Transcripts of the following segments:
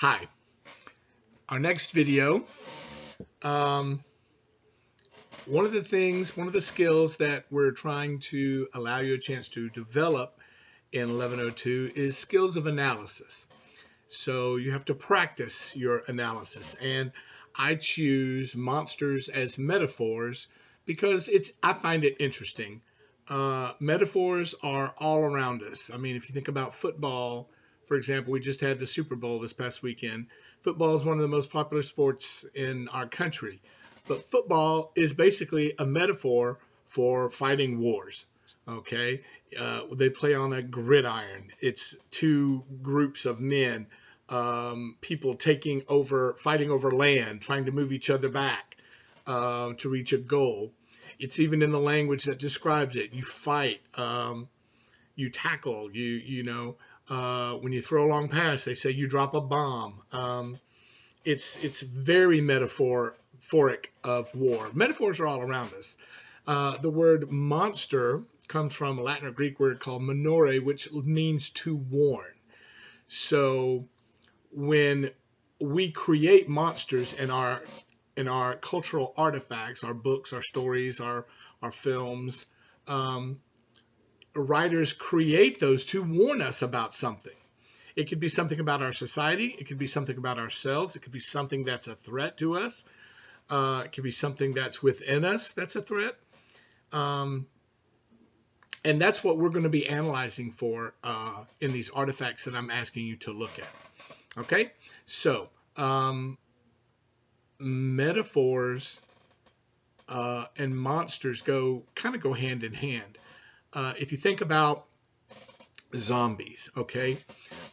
Hi. Our next video, um, one of the skills that we're trying to allow you a chance to develop in 1102 is skills of analysis. So you have to practice your analysis. And I choose monsters as metaphors because I find it interesting. Metaphors are all around us. I mean, if you think about football, for example, we just had the Super Bowl this past weekend. Football is one of the most popular sports in our country. But football is basically a metaphor for fighting wars. Okay, they play on a gridiron. It's two groups of men, people taking over, fighting over land, trying to move each other back to reach a goal. It's even in the language that describes it. You fight, you tackle, when you throw a long pass, they say you drop a bomb. It's very metaphoric of war. Metaphors are all around us. The word monster comes from a Latin or Greek word called monore, which means to warn. So when we create monsters in our cultural artifacts, our books, our stories, our films, um, writers create those to warn us about something. It could be something about our society. It could be something about ourselves. It could be something that's a threat to us. It could be something that's within us that's a threat. Um, and that's what we're going to be analyzing for in these artifacts that I'm asking you to look at. Okay? So, metaphors and monsters go hand in hand. If you think about zombies, okay?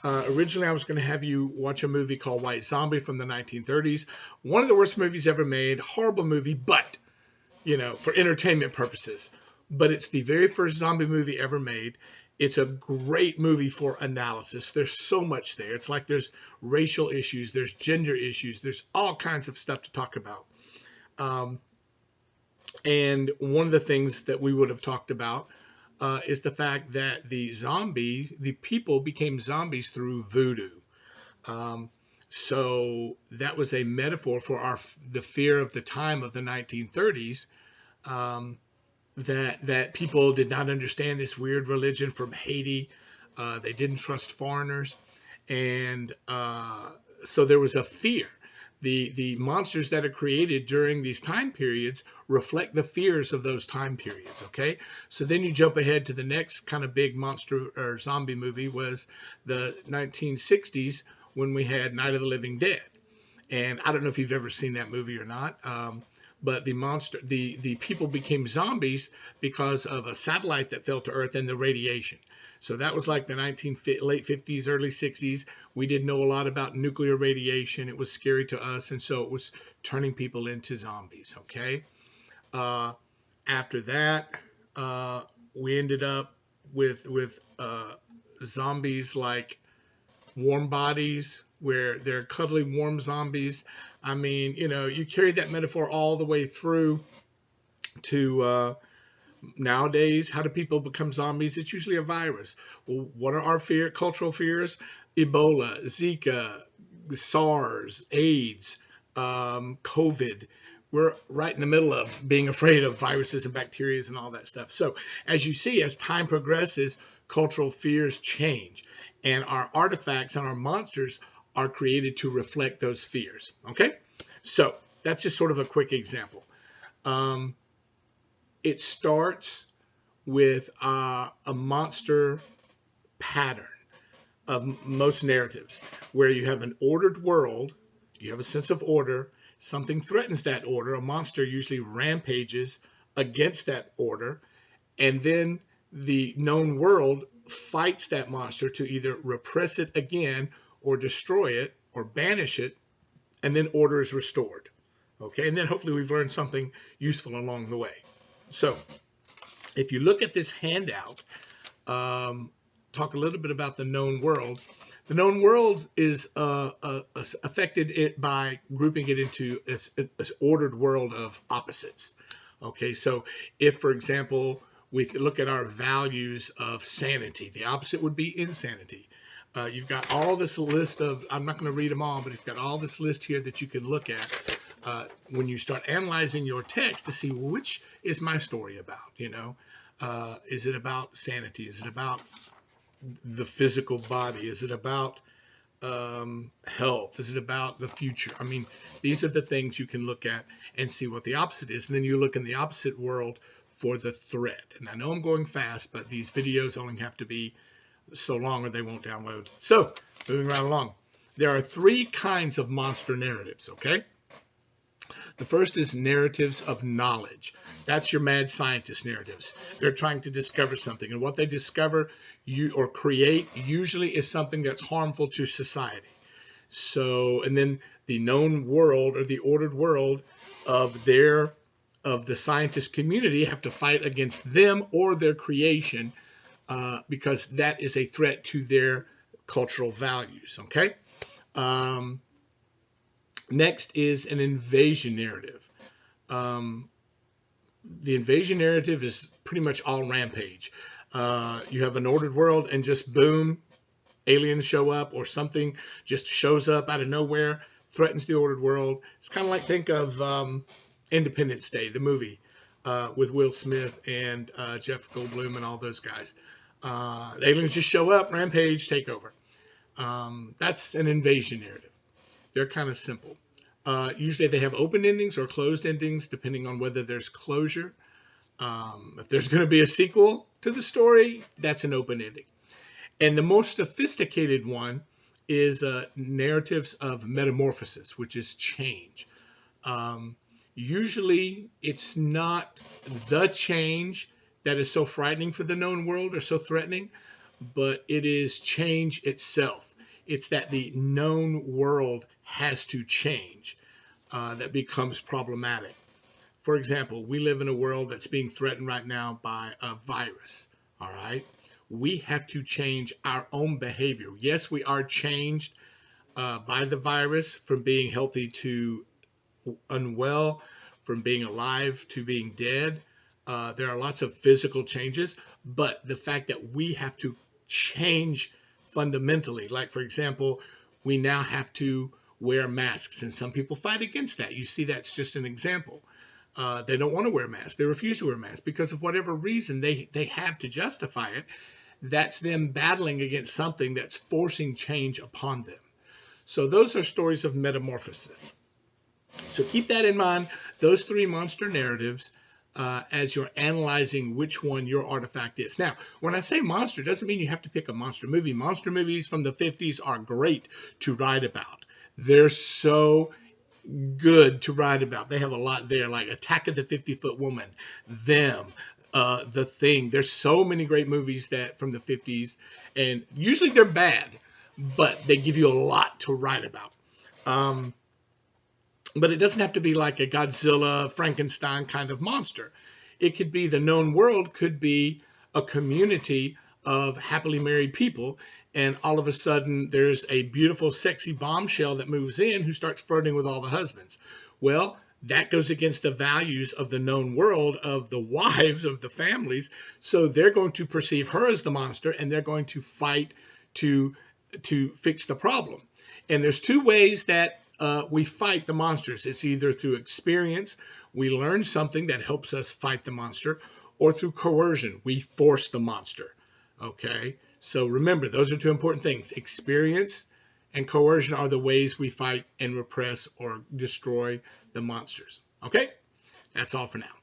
Originally, I was going to have you watch a movie called White Zombie from the 1930s. One of the worst movies ever made, horrible movie, but, for entertainment purposes. But it's the very first zombie movie ever made. It's a great movie for analysis. There's so much there. It's like there's racial issues, there's gender issues, there's all kinds of stuff to talk about. Um, and one of the things that we would have talked about is the fact that the people became zombies through voodoo. Um, so that was a metaphor for the fear of the time of the 1930s. That people did not understand this weird religion from Haiti. They didn't trust foreigners, and so there was a fear. The monsters that are created during these time periods reflect the fears of those time periods. Okay, so then you jump ahead to the next kind of big monster or zombie movie was the 1960s when we had Night of the Living Dead. And I don't know if you've ever seen that movie or not. But the people became zombies because of a satellite that fell to Earth and the radiation. So that was like the late 50s, early 60s. We didn't know a lot about nuclear radiation. It was scary to us, and so it was turning people into zombies. Okay. Uh, After that, we ended up with zombies like warm bodies, where they're cuddly, warm zombies. I mean, you carry that metaphor all the way through to nowadays. How do people become zombies? It's usually a virus. Well, what are our cultural fears? Ebola, Zika, SARS, AIDS, COVID. We're right in the middle of being afraid of viruses and bacteria and all that stuff. So as you see, as time progresses, cultural fears change. And our artifacts and our monsters are created to reflect those fears. Okay? So that's just sort of a quick example. It starts with a monster pattern of most narratives where you have an ordered world, you have a sense of order, something threatens that order, a monster usually rampages against that order, and then the known world fights that monster to either repress it again or destroy it or banish it, and then order is restored. Okay, and then hopefully we've learned something useful along the way. So if you look at this handout, talk a little bit about the known world. The known world is affected by grouping it into an ordered world of opposites. Okay, so if, for example, we look at our values of sanity, the opposite would be insanity. You've got all this list of, I'm not going to read them all, but you've got all this list here that you can look at when you start analyzing your text to see which is my story about, you know. Is it about sanity? Is it about the physical body? Is it about health? Is it about the future? I mean, these are the things you can look at and see what the opposite is. And then you look in the opposite world for the threat. And I know I'm going fast, but these videos only have to be so long or they won't download. So, moving right along. There are 3 kinds of monster narratives, okay? The first is narratives of knowledge. That's your mad scientist narratives. They're trying to discover something, and what they discover or create usually is something that's harmful to society. So, and then the known world or the ordered world of the scientist community have to fight against them or their creation because that is a threat to their cultural values. Okay. Next is an invasion narrative. The invasion narrative is pretty much all rampage. You have an ordered world and just boom, aliens show up or something just shows up out of nowhere, threatens the ordered world. It's kind of like, think of Independence Day, the movie with Will Smith and Jeff Goldblum and all those guys. The aliens just show up, rampage, take over. That's an invasion narrative. They're kind of simple. Usually they have open endings or closed endings, depending on whether there's closure. If there's going to be a sequel to the story, that's an open ending. And the most sophisticated one is narratives of metamorphosis, which is change. Usually it's not the change that is so frightening for the known world or so threatening, but it is change itself. It's that the known world has to change that becomes problematic. For example, we live in a world that's being threatened right now by a virus, all right? We have to change our own behavior. Yes, we are changed by the virus from being healthy to unwell, from being alive to being dead. There are lots of physical changes, but the fact that we have to change fundamentally, like for example, we now have to wear masks, and some people fight against that. You see, that's just an example. They don't want to wear masks. They refuse to wear masks because of whatever reason they have to justify it. That's them battling against something that's forcing change upon them. So those are stories of metamorphosis. So keep that in mind, those 3 monster narratives, as you're analyzing which one your artifact is. Now, when I say monster, it doesn't mean you have to pick a monster movie. Monster movies from the 50s are great to write about. They're so good to write about. They have a lot there, like Attack of the 50-Foot Woman, Them, The Thing. There's so many great movies that from the 50s, and usually they're bad, but they give you a lot to write about. But it doesn't have to be like a Godzilla, Frankenstein kind of monster. It could be the known world, could be a community of happily married people, and all of a sudden there's a beautiful, sexy bombshell that moves in who starts flirting with all the husbands. Well, that goes against the values of the known world of the wives of the families, so they're going to perceive her as the monster, and they're going to fight to fix the problem. And there's 2 ways that we fight the monsters. It's either through experience, we learn something that helps us fight the monster, or through coercion, we force the monster. Okay, so remember, those are 2 important things. Experience and coercion are the ways we fight and repress or destroy the monsters. Okay, that's all for now.